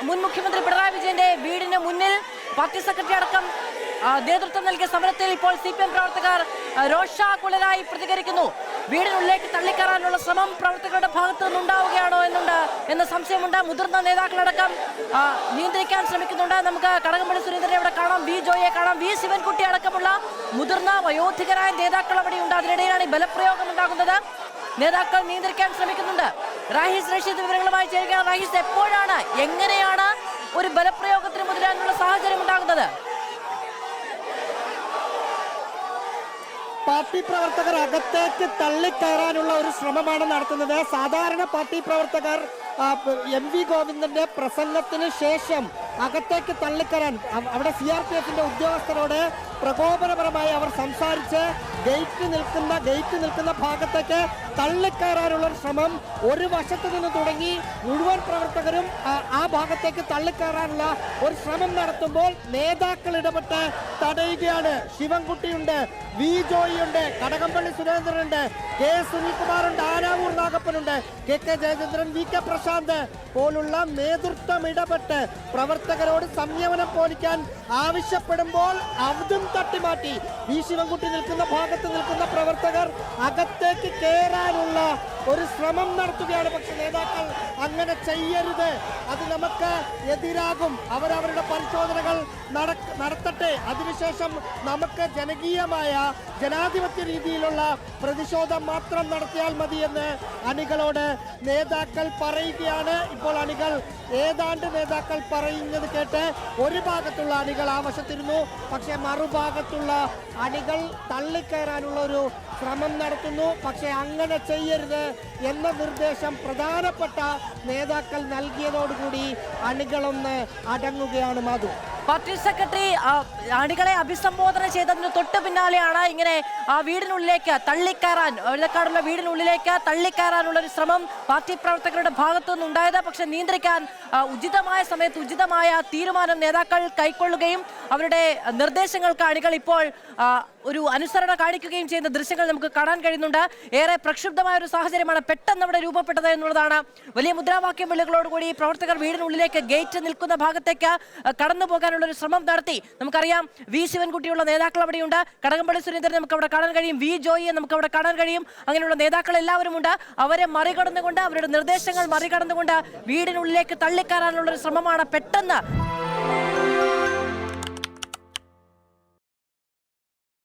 മുൻ മുഖ്യമന്ത്രി പിണറായി വിജയന്റെ വീടിന് മുന്നിൽ പാർട്ടി സെക്രട്ടറി അടക്കം നേതൃത്വം നൽകിയ സമരത്തിൽ ഇപ്പോൾ CPM പ്രവർത്തകർ രോഷാകുലരായി പ്രതികരിക്കുന്നു. വീടിനുള്ളിലേക്ക് തള്ളിക്കയറാനുള്ള ശ്രമം പ്രവർത്തകരുടെ ഭാഗത്തു നിന്നുണ്ടാവുകയാണോ എന്ന സംശയമുണ്ട്. മുതിർന്ന നേതാക്കളടക്കം നിയന്ത്രിക്കാൻ ശ്രമിക്കുന്നുണ്ട്. നമുക്ക് കടകംപള്ളി സുരേന്ദ്രനെ ഇവിടെ കാണാം, വി ജോയെ കാണാം, വി ശിവൻകുട്ടി അടക്കമുള്ള മുതിർന്ന വയോധികരായ നേതാക്കൾ അവിടെയുണ്ട്. അതിനിടയിലാണ് ഈ ബലപ്രയോഗം ഉണ്ടാകുന്നത്. നേതാക്കൾ നിയന്ത്രിക്കാൻ ശ്രമിക്കുന്നുണ്ട്. റാഹിസ് റഷീദ് വിവരങ്ങളുമായി ചേരുകയാണ്. റാഹിസ്, എപ്പോഴാണ് എങ്ങനെയാണ് ഒരു ബലപ്രയോഗത്തിന് മുതിരാനുള്ള സാഹചര്യം ഉണ്ടാകുന്നത്? പാർട്ടി പ്രവർത്തകർ അകത്തേക്ക് തള്ളിക്കയറാനുള്ള ഒരു ശ്രമമാണ് നടത്തുന്നത്. സാധാരണ പാർട്ടി പ്രവർത്തകർ MV ഗോവിന്ദന്റെ പ്രസംഗത്തിന് ശേഷം അകത്തേക്ക് തള്ളിക്കയറാൻ അവിടെ CRPFന്റെ ഉദ്യോഗസ്ഥരോട് പ്രകോപനപരമായി അവർ സംസാരിച്ച് ഗേറ്റ് നിൽക്കുന്ന ഭാഗത്തേക്ക് തള്ളിക്കയറാനുള്ള ഒരു ശ്രമം ഒരു വശത്ത് നിന്ന് തുടങ്ങി മുഴുവൻ പ്രവർത്തകരും ആ ഭാഗത്തേക്ക് തള്ളിക്കയറാനുള്ള ഒരു ശ്രമം നടത്തുമ്പോൾ നേതാക്കൾ ഇടപെട്ട് തടയുകയാണ്. ശിവൻകുട്ടിയുണ്ട്, വി ജോയിയുണ്ട്, കടകംപള്ളി സുരേന്ദ്രനുണ്ട്, കെ സുനിൽകുമാറുണ്ട്, ആനാവൂർ നാഗപ്പനുണ്ട്, KK ജയചന്ദ്രൻ, VK പ്രശാന്ത് പോലുള്ള നേതൃത്വം ഇടപെട്ട് പ്രവർത്തകരോട് സംയമനം പാലിക്കാൻ ആവശ്യപ്പെടുമ്പോൾ അതും തട്ടിമാറ്റി വി ശിവൻകുട്ടി നിൽക്കുന്ന ഭാഗത്ത് നിൽക്കുന്ന പ്രവർത്തകർ അകത്തേക്ക് കയറാനുള്ള ഒരു ശ്രമം നടത്തുകയാണ്. പക്ഷെ നേതാക്കൾ അങ്ങനെ ചെയ്യരുത്, അത് നമുക്ക് എതിരാകും, അവരവരുടെ പരിശോധനകൾ നടത്തട്ടെ, അതിനുശേഷം നമുക്ക് ജനകീയമായ ജനാധിപത്യ രീതിയിലുള്ള പ്രതിഷേധം മാത്രം നടത്തിയാൽ മതിയെന്ന് അണികളോട് നേതാക്കൾ പറയുകയാണ്. ഇപ്പോൾ അണികൾ നേതാക്കൾ പറയുന്നത് കേട്ട് ഒരു ഭാഗത്തുള്ള അണികൾ ആവശ്യത്തിരുന്നു, പക്ഷെ മറുഭാഗത്തുള്ള അണികൾ തള്ളിക്കയറാനുള്ള ഒരു ശ്രമം നടത്തുന്നു. പക്ഷെ അങ്ങനെ ചെയ്യരുത് എന്ന നിർദ്ദേശം പ്രധാനപ്പെട്ട നേതാക്കൾ നൽകിയതോടുകൂടി അണികളൊന്ന് അടങ്ങുകയാണ്. മാധു, പാർട്ടി സെക്രട്ടറി അണികളെ അഭിസംബോധന ചെയ്തതിന് തൊട്ട് പിന്നാലെയാണ് ഇങ്ങനെ ആ വീടിനുള്ളിലേക്ക് തള്ളിക്കയറാൻ, വെള്ളക്കാടുള്ള വീടിനുള്ളിലേക്ക് തള്ളിക്കയറാനുള്ള ഒരു ശ്രമം പാർട്ടി പ്രവർത്തകരുടെ ഭാഗത്തു നിന്നുണ്ടായത്. പക്ഷെ നിയന്ത്രിക്കാൻ ഉചിതമായ സമയത്ത് ഉചിതമായ തീരുമാനം നേതാക്കൾ കൈക്കൊള്ളുകയും അവരുടെ നിർദ്ദേശങ്ങൾക്ക് അണികൾ ഇപ്പോൾ ഒരു അനുസരണ കാണിക്കുകയും ചെയ്യുന്ന ദൃശ്യങ്ങൾ നമുക്ക് കാണാൻ കഴിയുന്നുണ്ട്. ഏറെ പ്രക്ഷുബ്ധമായ ഒരു സാഹചര്യമാണ് പെട്ടെന്ന് അവിടെ രൂപപ്പെട്ടത് എന്നുള്ളതാണ്. വലിയ മുദ്രാവാക്യം വിളികളോടുകൂടി പ്രവർത്തകർ വീടിനുള്ളിലേക്ക് ഗേറ്റ് നിൽക്കുന്ന ഭാഗത്തേക്ക് കടന്നു പോകാനുള്ള ഒരു ശ്രമം നടത്തി. നമുക്കറിയാം, വി ശിവൻകുട്ടിയുള്ള നേതാക്കൾ അവിടെയുണ്ട്, കടകംപള്ളി സുരേന്ദ്രൻ നമുക്ക് അവിടെ കാണാൻ കഴിയും, വി ജോയിയെ നമുക്ക് അവിടെ കാണാൻ കഴിയും. അങ്ങനെയുള്ള നേതാക്കൾ എല്ലാവരും ഉണ്ട്. അവരെ മറികടന്നുകൊണ്ട്, അവരുടെ നിർദ്ദേശങ്ങൾ മറികടന്നുകൊണ്ട് വീടിനുള്ളിലേക്ക് തള്ളിക്കയറാനുള്ള ഒരു ശ്രമമാണ് പെട്ടെന്ന്